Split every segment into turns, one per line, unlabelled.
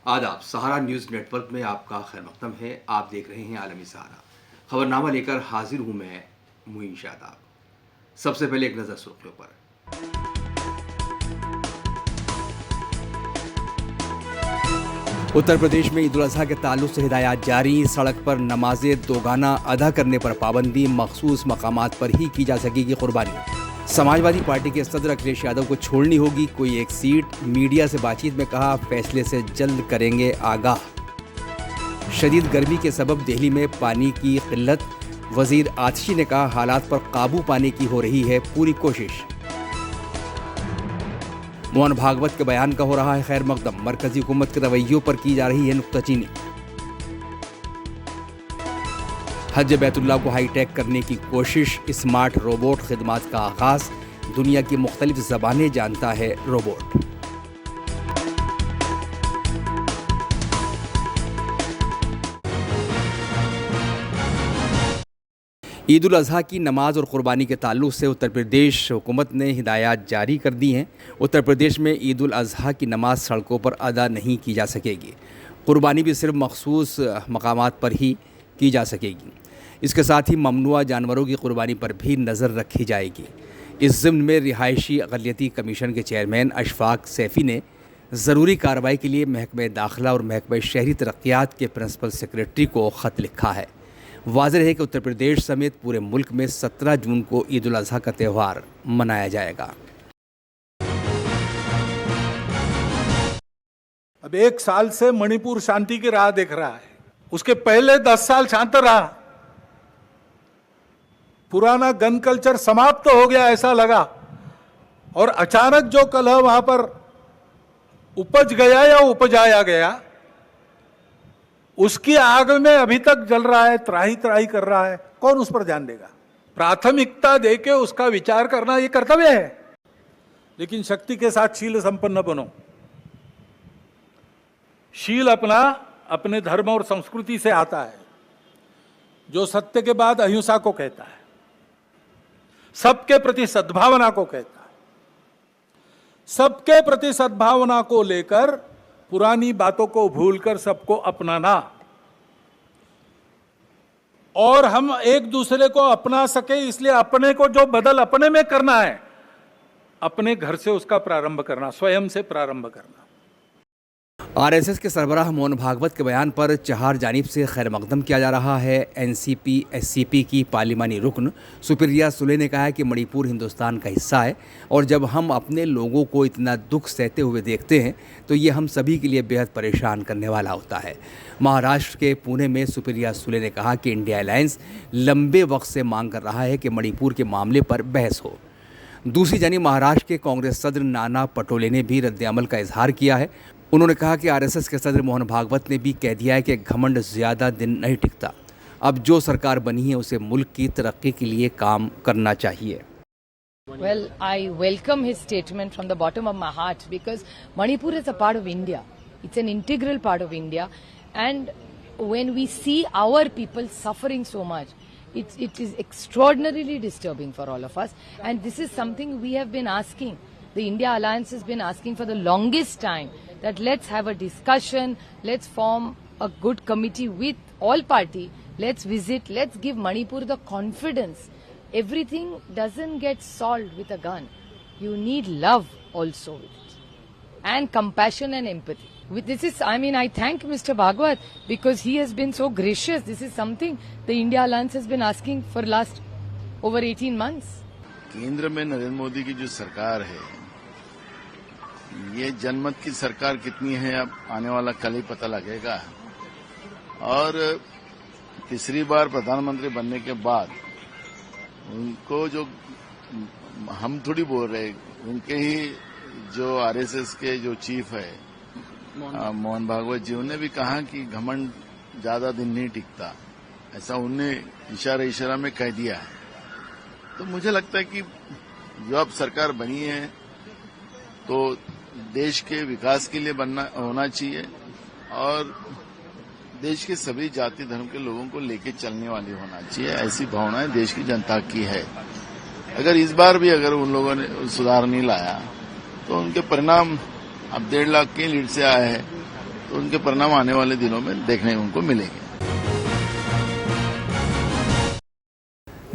आदाब। सहारा news network में आपका खैर मकदम है। आप देख रहे हैं आलमी सहारा। खबरनामा लेकर हाजिर हूं मैं मुइन शादाब। सबसे पहले एक नज़र सुर्खियों पर। उत्तर प्रदेश में ईद उल अजहा के ताल्लुक से हिदायत जारी। सड़क पर नमाजें दोगाना अदा करने पर पाबंदी। मखसूस मकामात पर ही की जा सकेगी कुर्बानी। समाजवादी पार्टी के सदर अखिलेश यादव को छोड़नी होगी कोई एक सीट। मीडिया से बातचीत में कहा, फैसले से जल्द करेंगे आगाह। शदीद गर्मी के सबब दिल्ली में पानी की किल्लत। वजीर आतिशी ने कहा, हालात पर काबू पाने की हो रही है पूरी कोशिश। मोहन भागवत के बयान का हो रहा है खैर मकदम। मरकजी हुकूमत के रवैयों पर की जा रही है नुक्ताचीनी। हज बैतुल्लाह को हाईटेक करने की कोशिश। स्मार्ट रोबोट खिदमात का आगाज। दुनिया की मुख्तलिफ ज़बानें जानता है रोबोट। ईद उल अजहा की नमाज और क़ुरबानी के ताल्लुक़ से उत्तर प्रदेश हुकूमत ने हिदायत जारी कर दी हैं। उत्तर प्रदेश में ईद उल अजहा की नमाज सड़कों पर अदा नहीं की जा सकेगी। क़ुरबानी भी सिर्फ मखसूस मकामात पर ही की जा सकेगी। इसके साथ ही ममनुआ जानवरों की क़ुरबानी पर भी नज़र रखी जाएगी। इस ज़िम्न में रिहायशी अक़लियती कमीशन के चेयरमैन अशफाक सैफ़ी ने ज़रूरी कार्रवाई के लिए महकमे दाखिला और महकमे शहरी तरक्यात के प्रिंसिपल सेक्रेटरी को ख़त लिखा है। वाज़ेह है कि उत्तर प्रदेश समेत पूरे मुल्क में 17 जून को ईद उल अजहा का त्यौहार मनाया जाएगा।
अब 1 साल से मणिपुर शांति की राह देख रहा है। उसके पहले 10 साल शांत रहा। पुराना गन कल्चर समाप्त हो गया ऐसा लगा, और अचानक जो कलह वहां पर उपज गया या उपजाया गया, उसकी आग में अभी तक जल रहा है, त्राही त्राही कर रहा है। कौन उस पर ध्यान देगा? प्राथमिकता देके उसका विचार करना यह कर्तव्य है। लेकिन शक्ति के साथ शील संपन्न बनो। शील अपने धर्म और संस्कृति से आता है, जो सत्य के बाद अहिंसा को कहता है, सबके प्रति सद्भावना को कहता है। सबके प्रति सद्भावना को लेकर पुरानी बातों को भूलकर सबको अपनाना, और हम एक दूसरे को अपना सके इसलिए अपने को जो बदल अपने में करना है, अपने घर से उसका प्रारंभ करना, स्वयं से प्रारंभ करना।
आरएसएस के सरबराह मोहन भागवत के बयान पर चार जानिब से खैर मकदम किया जा रहा है। एनसीपी एससीपी की पार्लिमानी रुकन सुप्रिया सुले ने कहा है कि मणिपुर हिंदुस्तान का हिस्सा है, और जब हम अपने लोगों को इतना दुख सहते हुए देखते हैं तो ये हम सभी के लिए बेहद परेशान करने वाला होता है। महाराष्ट्र के पुणे में सुप्रिया सुले ने कहा कि इंडिया अलायंस लंबे वक्त से मांग कर रहा है कि मणिपुर के मामले पर बहस हो। दूसरी जानिब महाराष्ट्र के कांग्रेस सदर नाना पटोले ने भी रद्द-ए-अमल का इजहार किया है। उन्होंने कहा कि आरएसएस के सदर मोहन भागवत ने भी कह दिया है कि घमंड ज़्यादा दिन नहीं टिकता। अब जो सरकार बनी है उसे मुल्क की तरक्की के लिए काम करना चाहिए।
Well, I welcome his statement from the bottom of my heart, because Manipur is a part of India. It's an integral part of India, and when we see our people suffering so much, it is extraordinarily disturbing for all of us, and this is something we have been asking. The India Alliance has been asking for the longest time that let's have a discussion, let's form a good committee with all party, let's visit, let's give Manipur the confidence. Everything doesn't get solved with a gun. You need love also with it, and compassion and empathy. With this is, I thank Mr. Bhagwat because he has been so gracious. This is something the India Alliance has been asking for last over 18 months.
केंद्र में नरेंद्र मोदी की जो सरकार है, ये जनमत की सरकार कितनी है अब आने वाला कल ही पता लगेगा। और तीसरी बार प्रधानमंत्री बनने के बाद उनको जो हम थोड़ी बोल रहे, उनके ही जो आरएसएस के जो चीफ है मोहन भागवत जी, उन्होंने भी कहा कि घमंड ज्यादा दिन नहीं टिकता, ऐसा उनने इशारा में कह दिया है। तो मुझे लगता है कि जो अब सरकार बनी है तो देश के विकास के लिए होना चाहिए, और देश के सभी जाति धर्म के लोगों को लेके चलने वाली होना चाहिए। ऐसी भावनाएं देश की जनता की है। अगर इस बार भी अगर उन लोगों ने सुधार नहीं लाया तो उनके परिणाम अब 1.5 लाख की लीड से आए हैं, तो उनके परिणाम आने वाले दिनों में देखने को उनको मिलेंगे।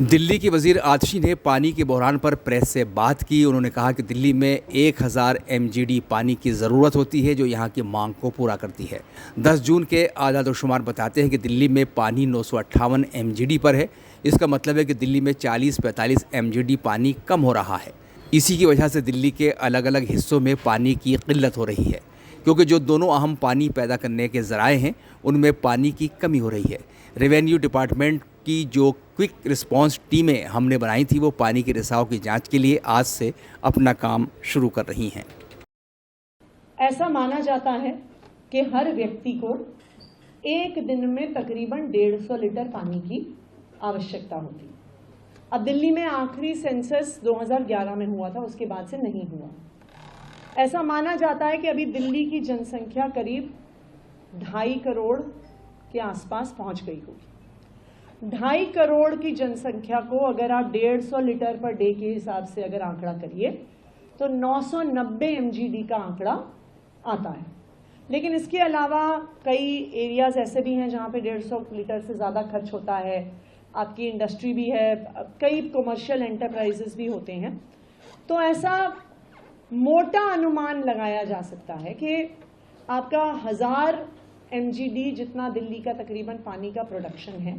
दिल्ली की वजीर आतिशी ने पानी के बहरान पर प्रेस से बात की। उन्होंने कहा कि दिल्ली में 1000 MGD पानी की ज़रूरत होती है जो यहाँ की मांग को पूरा करती है। 10 जून के आदादोशुमार बताते हैं कि दिल्ली में पानी 958 MGD पर है। इसका मतलब है कि दिल्ली में 40-45 MGD पानी कम हो रहा है। इसी की वजह से दिल्ली के अलग अलग हिस्सों में पानी की किल्लत हो रही है, क्योंकि जो दोनों अहम पानी पैदा करने के ज़राए हैं उनमें पानी की कमी हो रही है। रेवेन्यू डिपार्टमेंट की जो क्विक रिस्पांस टीमें हमने बनाई थी वो पानी के रिसाव की जांच के लिए आज से अपना काम शुरू कर रही हैं।
ऐसा माना जाता है कि हर व्यक्ति को एक दिन में तकरीबन 150 लीटर पानी की आवश्यकता होती। अब दिल्ली में आखिरी सेंसस 2011 में हुआ था, उसके बाद से नहीं हुआ। ऐसा माना जाता है कि अभी दिल्ली की जनसंख्या करीब 2.5 करोड़ के आसपास पहुंच गई होगी। 2.5 करोड़ की जनसंख्या को अगर आप 150 लीटर पर डे के हिसाब से अगर आंकड़ा करिए तो 990 MGD का आंकड़ा आता है। लेकिन इसके अलावा कई एरियाज ऐसे भी हैं जहां पे 150 लीटर से ज़्यादा खर्च होता है। आपकी इंडस्ट्री भी है, कई कमर्शियल एंटरप्राइजेस भी होते हैं। तो ऐसा मोटा अनुमान लगाया जा सकता है कि आपका 1000 MGD जितना दिल्ली का तकरीबन पानी का प्रोडक्शन है,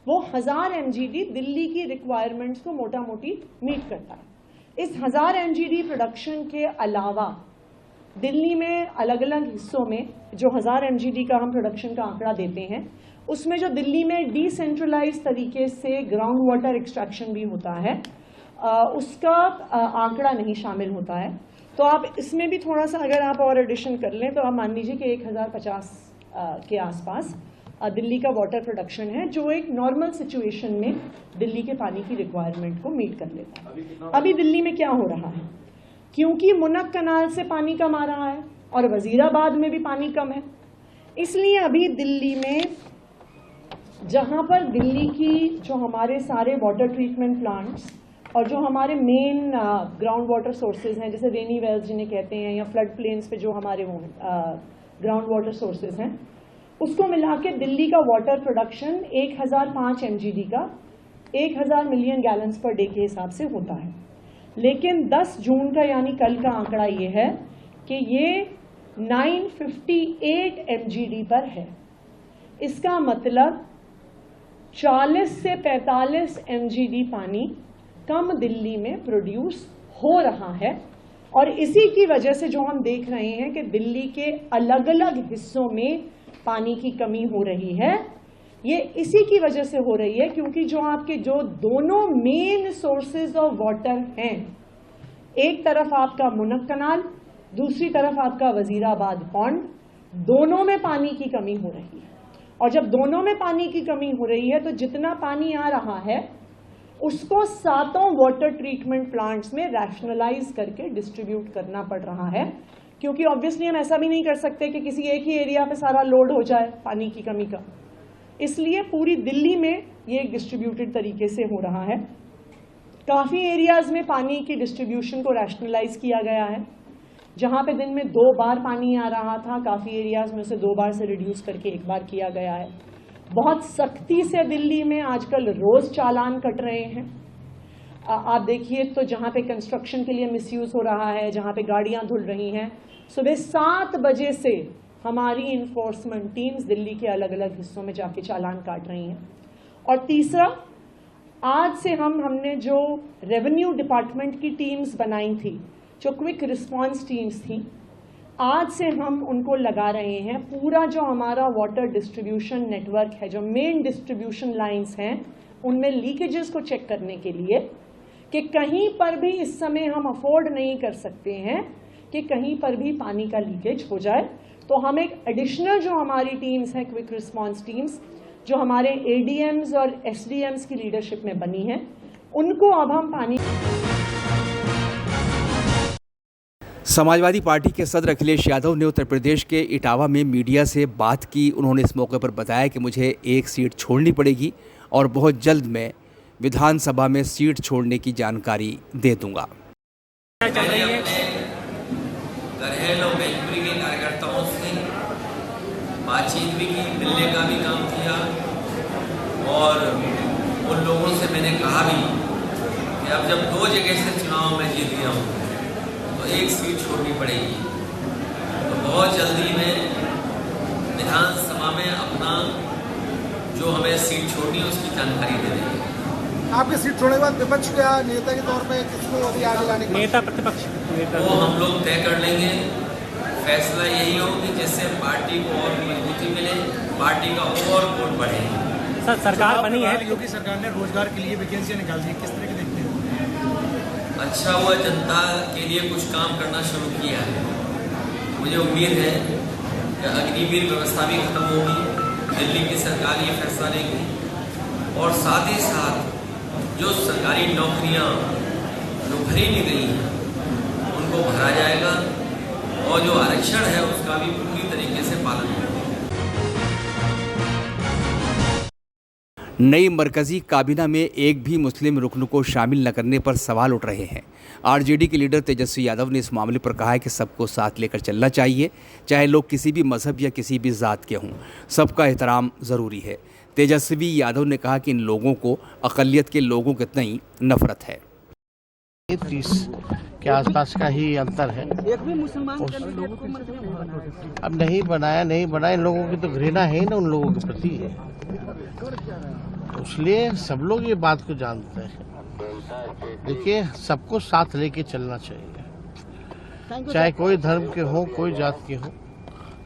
वो 1000 MGD दिल्ली की रिक्वायरमेंट्स को मोटा मोटी मीट करता है। इस 1000 MGD प्रोडक्शन के अलावा दिल्ली में अलग अलग हिस्सों में जो 1000 MGD का हम प्रोडक्शन का आंकड़ा देते हैं, उसमें जो दिल्ली में डिसेंट्रलाइज तरीके से ग्राउंड वाटर एक्सट्रैक्शन भी होता है, उसका आंकड़ा नहीं शामिल होता है। तो आप इसमें भी थोड़ा सा अगर आप और एडिशन कर लें तो आप मान लीजिए कि 1050 के आसपास दिल्ली का वाटर प्रोडक्शन है, जो एक नॉर्मल सिचुएशन में दिल्ली के पानी की रिक्वायरमेंट को मीट कर लेता है। अभी दिल्ली में क्या हो रहा है, क्योंकि मुनक कनाल से पानी कम आ रहा है और वजीराबाद में भी पानी कम है, इसलिए अभी दिल्ली में जहां पर दिल्ली की जो हमारे सारे वाटर ट्रीटमेंट प्लांट्स और जो हमारे मेन ग्राउंड वाटर सोर्सेज हैं, जैसे रेनी वेल्स जिन्हें कहते हैं, या फ्लड प्लेन्स पे जो हमारे वो ग्राउंड वाटर सोर्सेज हैं, उसको मिला के दिल्ली का वाटर प्रोडक्शन 1005 MGD का 1000 मिलियन गैलन्स पर डे के हिसाब से होता है। लेकिन 10 जून का यानी कल का आंकड़ा ये है कि ये 958 MGD पर है। इसका मतलब 40 से 45 MGD पानी कम दिल्ली में प्रोड्यूस हो रहा है। और इसी की वजह से जो हम देख रहे हैं कि दिल्ली के अलग अलग हिस्सों में पानी की कमी हो रही है, ये इसी की वजह से हो रही है क्योंकि जो आपके जो दोनों मेन सोर्सेज ऑफ वाटर हैं, एक तरफ आपका मुनक कनाल, दूसरी तरफ आपका वजीराबाद पॉन्ड, दोनों में पानी की कमी हो रही है। और जब दोनों में पानी की कमी हो रही है तो जितना पानी आ रहा है उसको 7 वाटर ट्रीटमेंट प्लांट्स में रैशनलाइज करके डिस्ट्रीब्यूट करना पड़ रहा है, क्योंकि ऑब्वियसली हम ऐसा भी नहीं कर सकते कि किसी एक ही एरिया पे सारा लोड हो जाए पानी की कमी का। इसलिए पूरी दिल्ली में ये एक डिस्ट्रीब्यूटेड तरीके से हो रहा है। काफ़ी एरियाज में पानी की डिस्ट्रीब्यूशन को रैशनलाइज किया गया है। जहाँ पे दिन में 2 बार पानी आ रहा था, काफ़ी एरियाज में उसे 2 बार से रिड्यूस करके 1 बार किया गया है। बहुत सख्ती से दिल्ली में आजकल रोज़ चालान कट रहे हैं। आप देखिए तो जहाँ पे कंस्ट्रक्शन के लिए मिसयूज़ हो रहा है, जहाँ पे गाड़ियाँ धुल रही हैं, सुबह 7 बजे से हमारी इन्फोर्समेंट टीम्स दिल्ली के अलग अलग हिस्सों में जाके चालान काट रही हैं। और तीसरा, आज से हमने जो रेवेन्यू डिपार्टमेंट की टीम्स बनाई थी, जो क्विक रिस्पांस टीम्स थी, आज से हम उनको लगा रहे हैं। पूरा जो हमारा वाटर डिस्ट्रीब्यूशन नेटवर्क है, जो मेन डिस्ट्रीब्यूशन लाइंस हैं, उनमें लीकेजेस को चेक करने के लिए कि कहीं पर भी इस समय हम अफोर्ड नहीं कर सकते हैं कि कहीं पर भी पानी का लीकेज हो जाए। तो हम एक एडिशनल जो हमारी टीम्स हैं, क्विक रिस्पांस टीम्स, जो हमारे ADMs और SDMs की लीडरशिप में बनी हैं, उनको अब हम पानी।
समाजवादी पार्टी के सदर अखिलेश यादव ने उत्तर प्रदेश के इटावा में मीडिया से बात की। उन्होंने इस मौके पर बताया कि मुझे एक सीट छोड़नी पड़ेगी और बहुत जल्द मैं विधानसभा में सीट छोड़ने की जानकारी दे दूंगा।
घरेलू मजबूरी के कार्यकर्ताओं से बातचीत भी की, मिलने का भी काम किया और उन लोगों से मैंने कहा भी कि अब जब 2 जगह से चुनाव में जीत गया हूँ तो 1 सीट छोड़नी पड़ेगी। तो बहुत जल्दी में विधानसभा में अपना जो हमें सीट छोड़नी है उसकी जानकारी दे देंगे।
आपकी सीट छोड़ने के बाद विपक्ष का नेता के तौर पे किसको अभी आगे लाने का नेता प्रतिपक्ष
वो हम लोग तय कर लेंगे। फैसला यही हो कि जिससे पार्टी को और मजबूती मिले, पार्टी का और वोट बढ़े।
सर, सरकार बनी है, योगी सरकार ने रोजगार के लिए वैकेंसियां निकाल दी, किस तरह के देखते हैं?
अच्छा हुआ जनता के लिए कुछ काम करना शुरू किया है। मुझे उम्मीद है कि अग्निवीर व्यवस्था भी खत्म होगी, दिल्ली की सरकार ये फैसला लेगी और साथ ही साथ जो सरकारी नौकरियां जो भरी नहीं गई हैं उनको भरा जाएगा और जो आरक्षण है उसका भी पूरी तरीके से पालन होगा।
नई मरकजी काबीना में एक भी मुस्लिम रुकन को शामिल न करने पर सवाल उठ रहे हैं। आरजेडी के लीडर तेजस्वी यादव ने इस मामले पर कहा है कि सबको साथ लेकर चलना चाहिए, चाहे लोग किसी भी मजहब या किसी भी ज़ात के हों, सबका एहतराम ज़रूरी है। तेजस्वी यादव ने कहा कि इन लोगों को अक़लियत के लोगों की इतनी नफरत है।
30 के आसपास का ही अंतर है।
एक भी मुसलमान
अब नहीं बनाया इन लोगों की तो घृणा है ना उन लोगों के प्रति है, इसलिए सब लोग ये बात को जानते हैं। देखिए, सबको साथ लेके चलना चाहिए, चाहे कोई धर्म के हो, कोई जात के हो,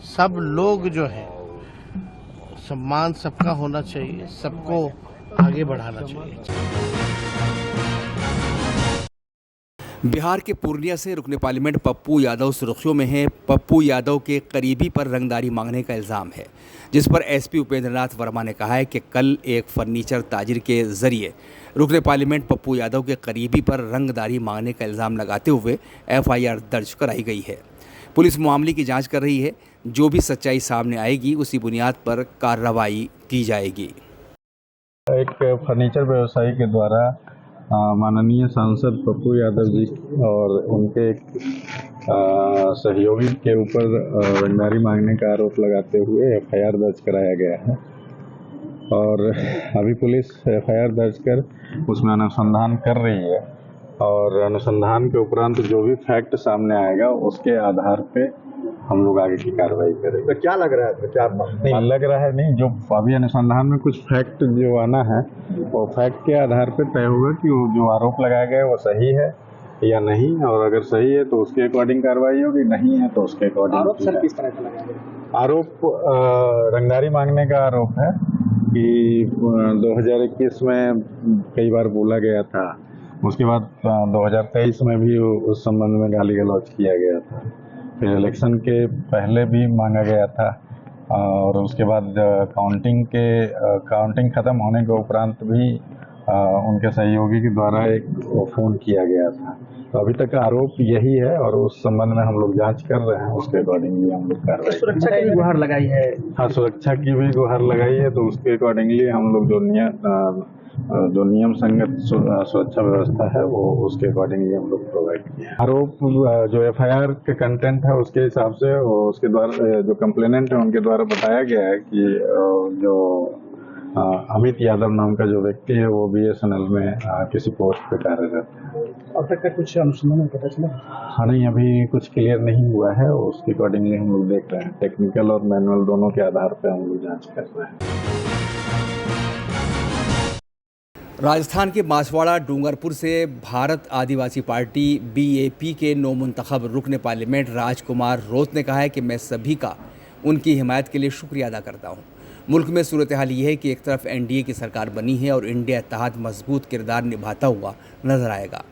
सब लोग जो है सम्मान सबका होना चाहिए, सबको आगे बढ़ाना चाहिए।
बिहार के पूर्णिया से रुकने पार्लियामेंट पप्पू यादव सुर्खियों में हैं। पप्पू यादव के करीबी पर रंगदारी मांगने का इल्ज़ाम है, जिस पर एसपी उपेंद्र नाथ वर्मा ने कहा है कि कल एक फर्नीचर ताजिर के जरिए रुकने पार्लियामेंट पप्पू यादव के करीबी पर रंगदारी मांगने का इल्ज़ाम लगाते हुए एफआईआर दर्ज कराई गई है। पुलिस मामले की जांच कर रही है, जो भी सच्चाई सामने आएगी उसी बुनियाद पर कार्रवाई की जाएगी।
एक फर्नीचर व्यवसायी के द्वारा माननीय सांसद पप्पू यादव जी और उनके सहयोगी के ऊपर रंगदारी मांगने का आरोप लगाते हुए एफआईआर दर्ज कराया गया है और अभी पुलिस एफआईआर दर्ज कर उसमें अनुसंधान कर रही है और अनुसंधान के उपरांत जो भी फैक्ट सामने आएगा उसके आधार पे हम लोग आगे की कार्रवाई करेंगे।
तो क्या लग रहा है? क्या
नहीं लग रहा है, नहीं, जो अभी अनुसंधान में कुछ फैक्ट जो आना है वो फैक्ट के आधार पर तय होगा कि वो जो आरोप लगाया गया है वो सही है या नहीं, और अगर सही है तो उसके अकॉर्डिंग कार्रवाई होगी, नहीं है तो उसके अकॉर्डिंग।
आरोप सर किस तरह का लगाया गया?
आरोप रंगदारी मांगने का आरोप है कि 2021 में कई बार बोला गया था, उसके बाद 2023 में भी उस संबंध में गाली गलौज किया गया था, फिर इलेक्शन के पहले भी मांगा गया था और उसके बाद काउंटिंग खत्म होने के उपरांत भी उनके सहयोगी के द्वारा एक फोन किया गया था। तो अभी तक आरोप यही है और उस संबंध में हम लोग जांच कर रहे हैं, उसके अकॉर्डिंगली हम लोग कार्रवाई।
सुरक्षा की गुहार लगाई है?
हाँ, सुरक्षा की भी गुहार लगाई है, तो उसके अकॉर्डिंगली हम लोग जो नियम संगत सुरक्षा व्यवस्था है वो उसके अकॉर्डिंगली हम लोग प्रोवाइड किए। आरोप जो एफआईआर के कंटेंट है उसके हिसाब से उसके द्वारा जो कंप्लेनेंट है उनके द्वारा बताया गया है कि जो अमित यादव नाम का जो व्यक्ति है वो बीएसएनएल में किसी पोस्ट पे कार्यरत है।
अब तक का कुछ अनुसंधान पता चला?
हाँ, नहीं, अभी कुछ क्लियर नहीं हुआ है, उसके अकॉर्डिंगली हम लोग देख रहे हैं, टेक्निकल और मैनुअल दोनों के आधार पर हम लोग जाँच कर रहे हैं।
राजस्थान के बांसवाड़ा डूंगरपुर से भारत आदिवासी पार्टी बीएपी के नौमुंतखब रुकने पार्लियामेंट राजकुमार रोत ने कहा है कि मैं सभी का उनकी हिमायत के लिए शुक्रिया अदा करता हूं। मुल्क में सूरत हाल ये है कि एक तरफ एनडीए की सरकार बनी है और इंडिया इत्तेहाद मजबूत किरदार निभाता हुआ नजर आएगा।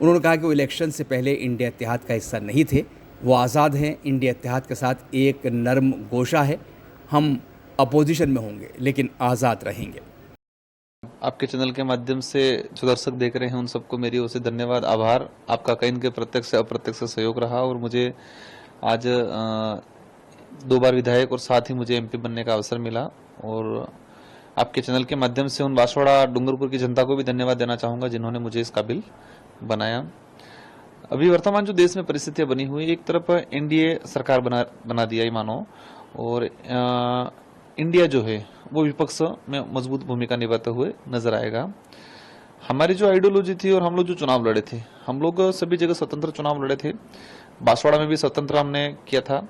उन्होंने कहा कि वो इलेक्शन से पहले इंडिया इत्तेहाद का हिस्सा नहीं थे, वो आज़ाद हैं। इंडिया इत्तेहाद के साथ एक नरम गोशा है, हम अपोजिशन में होंगे लेकिन आज़ाद रहेंगे।
आपके चैनल के माध्यम से जो दर्शक देख रहे हैं उन सबको मेरी ओर से धन्यवाद, आभार। आपका कई इनके प्रत्यक्ष से अप्रत्यक्ष सहयोग रहा और मुझे आज 2 बार विधायक और साथ ही मुझे एमपी बनने का अवसर मिला और आपके चैनल के माध्यम से उन बांसवाड़ा डूंगरपुर की जनता को भी धन्यवाद देना चाहूँगा जिन्होंने मुझे इस काबिल बनाया। अभी वर्तमान जो देश में परिस्थितियां बनी हुई, एक तरफ एनडीए सरकार बना दिया ही मानो, और इंडिया जो है वो विपक्ष में मजबूत भूमिका निभाते हुए नजर आएगा। हमारी जो आइडियोलॉजी थी और हम लोग जो चुनाव लड़े थे, हम लोग सभी जगह स्वतंत्र चुनाव लड़े थे। बांसवाड़ा में भी स्वतंत्र हमने किया था,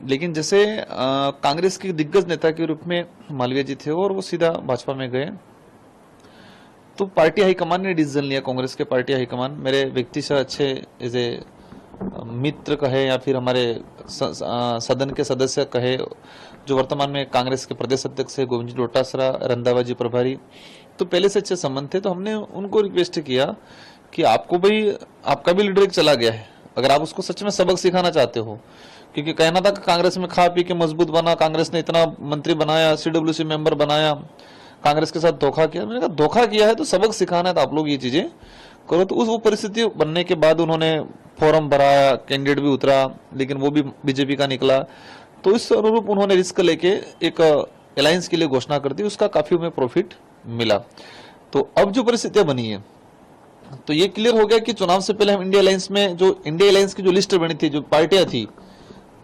लेकिन जैसे कांग्रेस के दिग्गज नेता के रूप में मालवीय जी थे और वो सीधा भाजपा में गए, तो पार्टी हाईकमान ने डिसीजन लिया, कांग्रेस के पार्टी हाईकमान मेरे व्यक्ति से अच्छे एज ए मित्र कहे या फिर हमारे सदन के सदस्य कहे, जो वर्तमान में कांग्रेस के प्रदेश अध्यक्ष है गोविंद जी डोटासरा, रंधावा जी प्रभारी, तो पहले से अच्छे संबंध थे। तो हमने उनको रिक्वेस्ट किया कि आपको भाई आपका भी लीडर एक चला गया है, अगर आप उसको सच में सबक सिखाना चाहते हो, क्योंकि कहना था कि कांग्रेस में खा पी के मजबूत बना, कांग्रेस ने इतना मंत्री बनाया, CWC मेंबर बनाया, कांग्रेस के साथ धोखा किया। मैंने कहा धोखा किया है तो सबक सिखाना है तो आप लोग ये चीजें करो। तो उस वो परिस्थिति बनने के बाद उन्होंने फॉर्म भराया, कैंडिडेट भी उतरा, लेकिन वो भी बीजेपी का निकला। तो इस अनुरूप उन्होंने रिस्क लेके एक अलायंस के लिए घोषणा कर दी, उसका काफी उन्हें प्रॉफिट मिला। तो अब जो परिस्थितियां बनी है, तो ये क्लियर हो गया कि चुनाव से पहले हम इंडिया अलायंस में, जो इंडिया अलायंस की जो लिस्ट बनी थी, जो पार्टियां थी,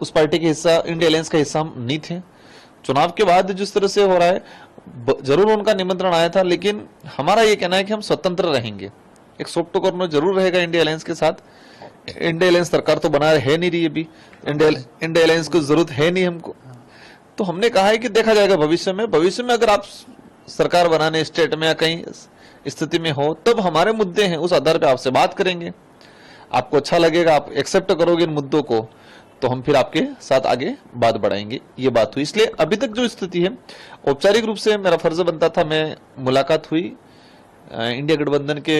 उस पार्टी के हिस्सा, इंडिया अलायंस का हिस्सा हम नहीं थे। चुनाव के बाद जिस तरह से हो रहा है, जरूर उनका निमंत्रण आया था, लेकिन हमारा ये कहना है कि हम स्वतंत्र रहेंगे। एक सॉफ्ट कॉर्नर जरूर रहेगा इंडिया अलायंस के साथ। इंडिया अलायंस सरकार तो बना है नहीं रही अभी, इंडिया अलायंस को जरूरत है नहीं हमको। तो हमने कहा है कि देखा जाएगा भविष्य में अगर आप सरकार बनाने स्टेट में या कहीं स्थिति में हो, तब हमारे मुद्दे हैं, उस आधार पर आपसे बात करेंगे। आपको अच्छा लगेगा, आप एक्सेप्ट करोगे इन मुद्दों को, तो हम फिर आपके साथ आगे बात बढ़ाएंगे। ये बात हुई। इसलिए अभी तक जो स्थिति है, औपचारिक रूप से मेरा फर्ज बनता था, मैं मुलाकात हुई, इंडिया गठबंधन के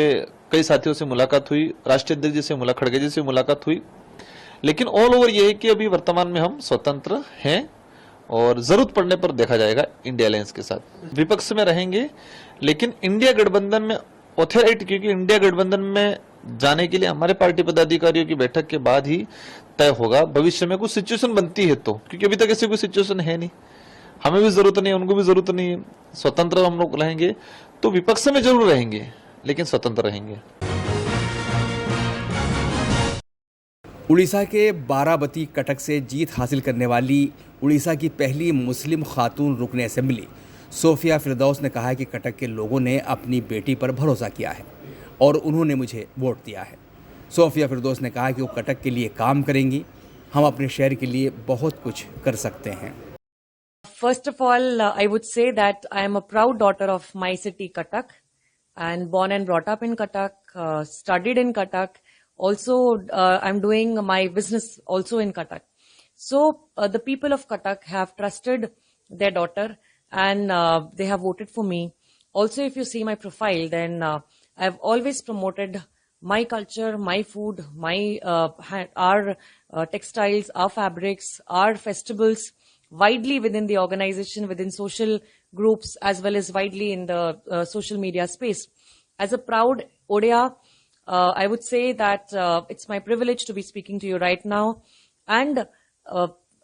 कई साथियों से मुलाकात हुई, राष्ट्रीय अध्यक्ष जी से खड़गे जी से मुलाकात हुई, लेकिन ऑल ओवर ये है कि अभी वर्तमान में हम स्वतंत्र हैं और जरूरत पड़ने पर देखा जाएगा इंडिया अलायंस के साथ। विपक्ष में रहेंगे, लेकिन इंडिया गठबंधन में ऑथोराइटी, क्योंकि इंडिया गठबंधन में जाने के लिए हमारे पार्टी पदाधिकारियों की बैठक के बाद ही तय होगा। भविष्य में कुछ सिचुएशन बनती है तो, क्योंकि अभी तक ऐसी कोई सिचुएशन है नहीं, हमें भी जरूरत नहीं है, उनको भी जरूरत नहीं है, स्वतंत्र हम लोग रहेंगे। तो विपक्ष में जरूर रहेंगे, लेकिन स्वतंत्र रहेंगे।
उड़ीसा के बाराबती कटक से जीत हासिल करने वाली उड़ीसा की पहली मुस्लिम खातून रुकन असेंबली सोफिया फिरदौस ने कहा है कि कटक के लोगों ने अपनी बेटी पर भरोसा किया है और उन्होंने मुझे वोट दिया है। सोफिया फिरदौस ने कहा कि वो कटक के लिए काम करेंगी। हम अपने शहर के लिए बहुत कुछ कर सकते हैं।
First of all, I would say that I am a proud daughter of my city, Cuttack, and born and brought up in Cuttack, studied in Cuttack. Also, I'm doing my business also in Cuttack. So, the people of Cuttack have trusted their daughter and they have voted for me. Also, if you see my profile, then I've always promoted my culture, my food, our textiles, our fabrics, our festivals, widely within the organization, within social groups, as well as widely in the social media space. As a proud Odia, I would say that it's my privilege to be speaking to you right now. And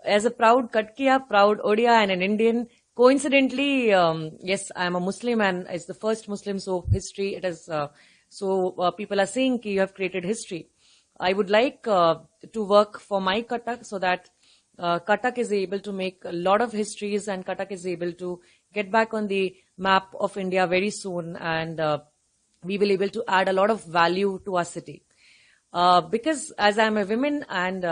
as a proud Katkiya, proud Odia and an Indian, coincidentally, yes, I am a Muslim and it's the first Muslim, so history, it is, people are saying that you have created history. I would like to work for my Cuttack so that Cuttack is able to make a lot of histories and Cuttack is able to get back on the map of India very soon, and we will able to add a lot of value to our city. Because as I am a woman, and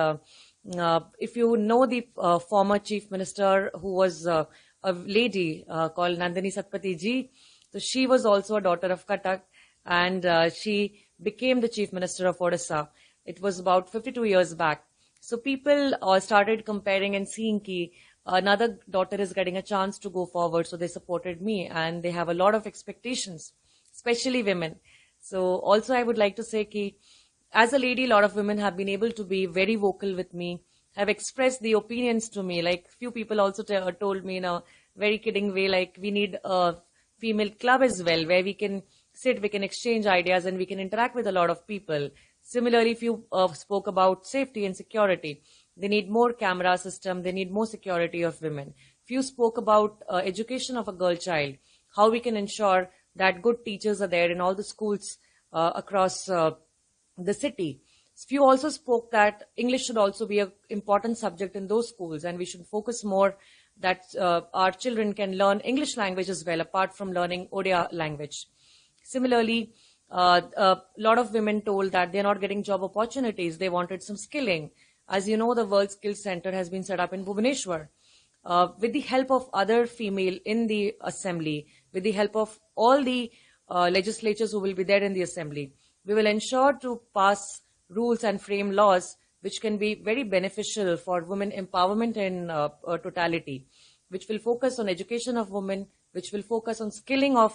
if you know the former chief minister who was a lady called Nandini Satpathy ji, so she was also a daughter of Cuttack, and she became the chief minister of Odisha. It was about 52 years back. So people started comparing and seeing ki another daughter is getting a chance to go forward. So they supported me and they have a lot of expectations, especially women. So also I would like to say ki as a lady, a lot of women have been able to be very vocal with me, have expressed the opinions to me. Like few people also told me in a very kidding way, like we need a female club as well, where we can sit, we can exchange ideas and we can interact with a lot of people. Similarly, if you spoke about safety and security, they need more camera system, they need more security of women. If you spoke about education of a girl child, how we can ensure that good teachers are there in all the schools across the city. Few also spoke that English should also be an important subject in those schools, and we should focus more that our children can learn English language as well, apart from learning Odia language. Similarly, a lot of women told that they're not getting job opportunities. They wanted some skilling. As you know, the World Skills Center has been set up in Bhubaneswar. With the help of other female in the assembly, with the help of all the legislatures who will be there in the assembly, we will ensure to pass rules and frame laws which can be very beneficial for women empowerment in totality, which will focus on education of women, which will focus on skilling of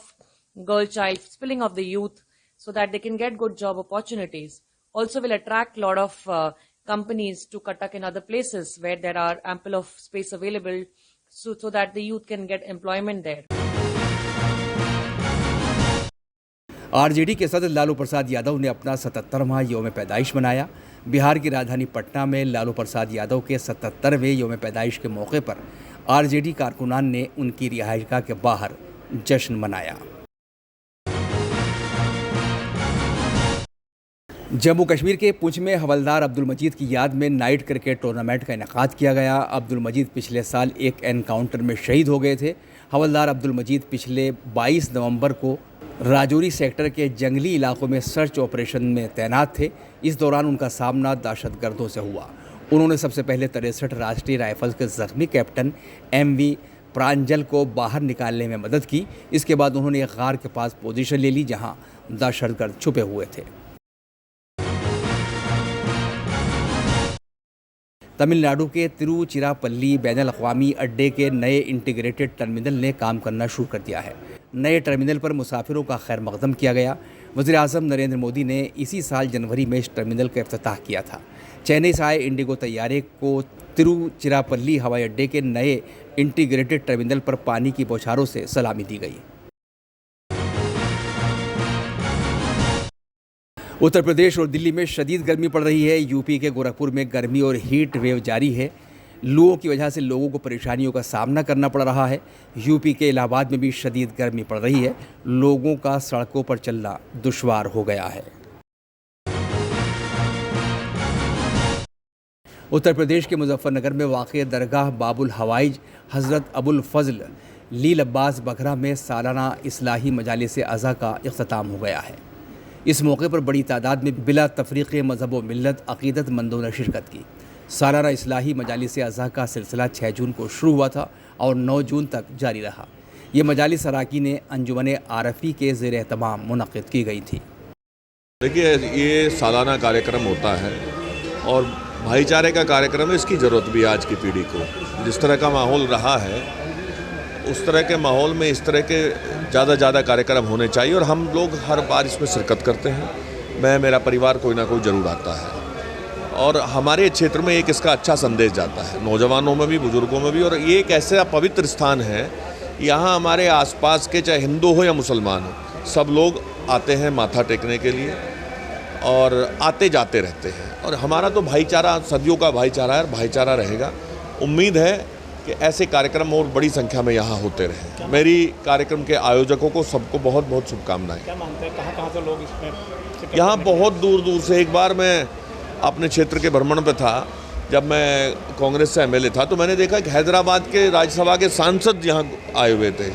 girl child, skilling of the youth, so that they can get good job opportunities. Also will attract a lot of companies to Cuttack and other places where there are ample of space available, so that the youth can get employment there.
RJD के सदस्य लालू प्रसाद यादव ने अपना 77वां यौम पैदाइश मनाया। बिहार की राजधानी पटना में लालू प्रसाद यादव के 77वें यौम पैदाइश के मौके पर आरजेडी कारकुनान ने उनकी रिहाइशगाह के बाहर जश्न मनाया। जम्मू कश्मीर के पुंछ में हवलदार अब्दुल मजीद की याद में नाइट क्रिकेट टूर्नामेंट का इनेकाद किया गया। अब्दुल मजीद पिछले साल एक एनकाउंटर में शहीद हो गए थे। हवलदार अब्दुल मजीद पिछले 22 नवंबर को राजौरी सेक्टर के जंगली इलाकों में सर्च ऑपरेशन में तैनात थे। इस दौरान उनका सामना दहशतगर्दों से हुआ। उन्होंने सबसे पहले 63 राष्ट्रीय राइफल्स के जख्मी कैप्टन MV प्रांजल को बाहर निकालने में मदद की। इसके बाद उन्होंने एक गार के पास पोजीशन ले ली जहां दहशतगर्द छुपे हुए थे। तमिलनाडु के तिरुचिरापल्ली बैनुल-अक़वामी अड्डे के नए इंटीग्रेटेड टर्मिनल ने काम करना शुरू कर दिया है। नए टर्मिनल पर मुसाफिरों का खैर मकदम किया गया। वज़ीर-ए-आज़म नरेंद्र मोदी ने इसी साल जनवरी में इस टर्मिनल का इफ्तिताह किया था। चेन्नई से आए इंडिगो तैयारे को तिरुचिरापल्ली हवाई अड्डे के नए इंटीग्रेटेड टर्मिनल पर पानी की बौछारों से सलामी दी गई। उत्तर प्रदेश और दिल्ली में शदीद गर्मी पड़ रही है। यूपी के गोरखपुर में गर्मी और हीट वेव जारी है। लूओं की वजह से लोगों को परेशानियों का सामना करना पड़ रहा है। यूपी के इलाहाबाद में भी शदीद गर्मी पड़ रही है। लोगों का सड़कों पर चलना दुश्वार हो गया है। उत्तर प्रदेश के मुजफ्फरनगर में वाक़ दरगाह बाबुल हवाइज हज़रत अबुल फ़ज़ल लील अब्बास बघरा में सालाना इस्लाही मजालिस अज़ा का इख्तिताम हो गया है। इस मौके पर बड़ी तादाद में बिला तफरीक़ मज़हब व मिल्लत अक़ीदतमंदों ने शिरकत की। सालाना इस्लाही मजालिस अज़ा का सिलसिला 6 जून को शुरू हुआ था और 9 जून तक जारी रहा। ये मजालिस अराकीन अंजुमन आरफी के ज़ेर एहतमाम मुनक़्क़िद की गई थी।
देखिए, ये सालाना कार्यक्रम होता है और भाईचारे का कार्यक्रम है। इसकी ज़रूरत भी आज की पीढ़ी को। जिस तरह का माहौल रहा है उस तरह के माहौल में इस तरह के ज़्यादा कार्यक्रम होने चाहिए और हम लोग हर बार इसमें शिरकत करते हैं। मेरा परिवार कोई ना कोई ज़रूर आता है और हमारे क्षेत्र में एक इसका अच्छा संदेश जाता है, नौजवानों में भी, बुज़ुर्गों में भी। और ये एक ऐसा पवित्र स्थान है, यहाँ हमारे आसपास के चाहे हिंदू हो या मुसलमान हो, सब लोग आते हैं माथा टेकने के लिए और आते जाते रहते हैं। और हमारा तो भाईचारा सदियों का भाईचारा है, भाईचारा रहेगा। उम्मीद है कि ऐसे कार्यक्रम और बड़ी संख्या में यहाँ होते रहे। मेरी कार्यक्रम के आयोजकों को सबको बहुत बहुत शुभकामनाएं।
क्या मानते हैं कहाँ से लोग इसमें?
यहाँ बहुत दूर दूर से। एक बार मैं अपने क्षेत्र के भ्रमण पे था, जब मैं कांग्रेस से MLA था, तो मैंने देखा कि हैदराबाद के राज्यसभा के सांसद यहाँ आए हुए थे।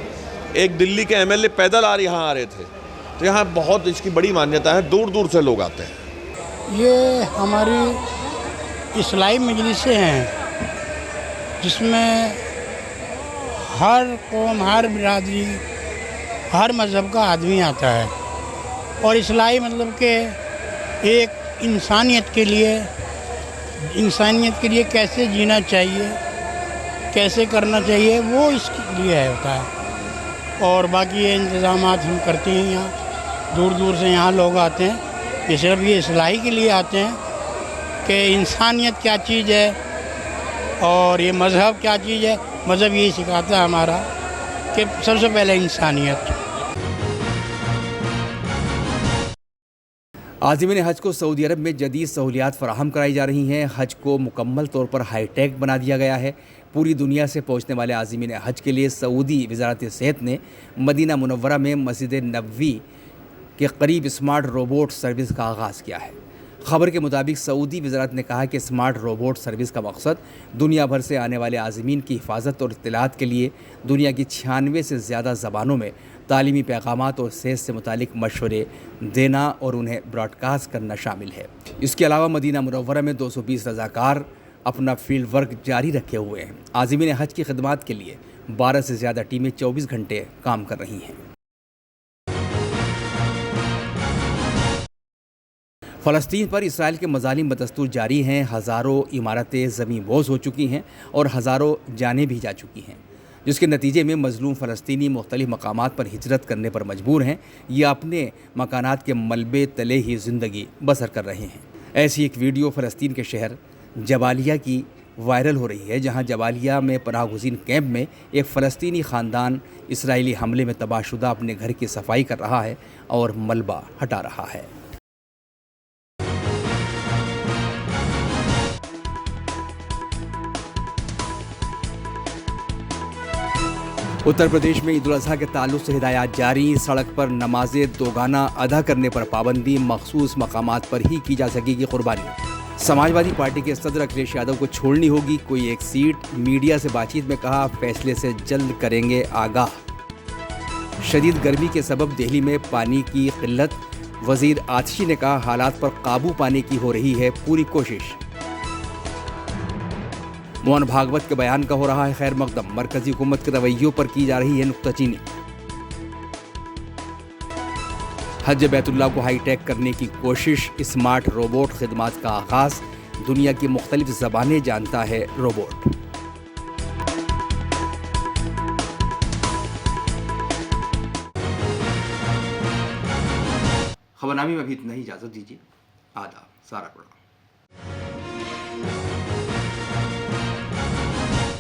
एक दिल्ली के MLA पैदल यहाँ आ रहे थे। तो यहाँ बहुत इसकी बड़ी मान्यता है, दूर दूर से लोग आते हैं।
ये हमारी इस्लाही मजलिसें हैं जिसमें हर कौम, हर बिरादरी, हर मज़हब का आदमी आता है और इस्लाही मतलब के एक इंसानियत के लिए कैसे जीना चाहिए, कैसे करना चाहिए, वो इसके लिए होता है। और बाकी ये इंतज़ामात हम करते हैं। यहाँ दूर दूर से यहाँ लोग आते हैं। ये सिर्फ ये इस्लाही के लिए आते हैं कि इंसानियत क्या चीज़ है और ये मज़हब क्या चीज़ है। मज़हब यही सिखाता है हमारा कि सबसे पहले इंसानियत।
आज़मीन हज को सऊदी अरब में जदीद सहूलियात फराहम कराई जा रही हैं। हज को मुकम्मल तौर पर हाईटेक बना दिया गया है। पूरी दुनिया से पहुंचने वाले आज़मीन हज के लिए सऊदी वज़ारत सेहत ने मदीना मुनव्वरा में मस्जिद नबवी के करीब स्मार्ट रोबोट सर्विस का आगाज़ किया है। खबर के मुताबिक सऊदी वज़ारत ने कहा कि स्मार्ट रोबोट सर्विस का मकसद दुनिया भर से आने वाले आज़मीन की हिफाजत और इत्तलात के लिए दुनिया की 96 से ज़्यादा ज़बानों में तालीमी पैगामात और सेहत से मुतालिक मशवरे देना और उन्हें ब्रॉडकास्ट करना शामिल है। इसके अलावा मदीना मुनव्वरा में 220 रज़ाकार अपना फील्ड वर्क जारी रखे हुए हैं। आज़मीन हज की खिदमत के लिए 12 से ज़्यादा टीमें 24 घंटे काम कर रही हैं। फ़लस्तीन पर इसराइल के मज़ालिम बदस्तूर जारी हैं। हज़ारों इमारतें ज़मीन बोझ हो चुकी हैं और हज़ारों जानें भी जा चुकी हैं, जिसके नतीजे में मज़लूम फ़लस्तीनी मुख्तलिफ़ मकामात पर हिजरत करने पर मजबूर हैं या अपने मकानात के मलबे तले ही ज़िंदगी बसर कर रहे हैं। ऐसी एक वीडियो फ़लस्तीन के शहर जबालिया की वायरल हो रही है, जहां जबालिया में पनाहगुज़ीन कैंप में एक फ़लस्तीनी ख़ानदान इसराइली हमले में तबाहशुदा अपने घर की सफाई कर रहा है और मलबा हटा रहा है। उत्तर प्रदेश में ईद उल अज़हा के ताल्लुक से हिदायत जारी। सड़क पर नमाज़ें दोगाना अदा करने पर पाबंदी, मखसूस मकामात पर ही की जा सकेगी कुर्बानी। समाजवादी पार्टी के सदर अखिलेश यादव को छोड़नी होगी कोई एक सीट। मीडिया से बातचीत में कहा, फैसले से जल्द करेंगे आगाह। शदीद गर्मी के सबब दिल्ली में पानी की किल्लत। वज़ीर आतिशी ने कहा, हालात पर काबू पाने की हो रही है पूरी कोशिश। मोहन भागवत के बयान का हो रहा है खैर मकदम। मरकजी हुकूमत के रवैयों पर की जा रही है नुक्ताचीनी। हज बैतुल्लाह को हाईटेक करने की कोशिश। स्मार्ट रोबोट खिदमत का आगाज। दुनिया की मुख्तलिफ ज़बानें जानता है रोबोट। खबरनामे में अभी इतना ही, इजाज़त दीजिए। आदाब। सारा प्रोग्राम